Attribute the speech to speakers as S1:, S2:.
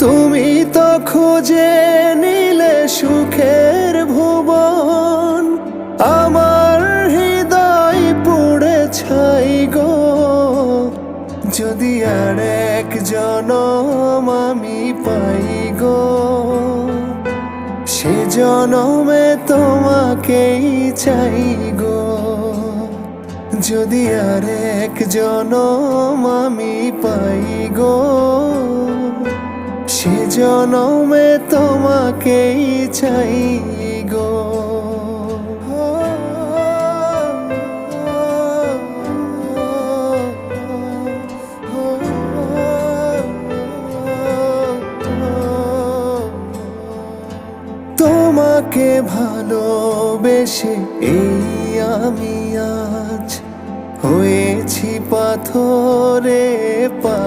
S1: তুমি তো খুঁজে নিলে সুখের ভুবন, আমার হৃদয় পুড়ে ছাই গো। যদি আর এক জনম আমি পাই গো, সে জনমে তোমাকেই চাই গো। যদি আর এক জনম আমি পাই গো, সে জনমে তোমাকেই চাই গো। তোমাকে ভালোবেসে এই আমি আজ হয়েছি পাথরে পা।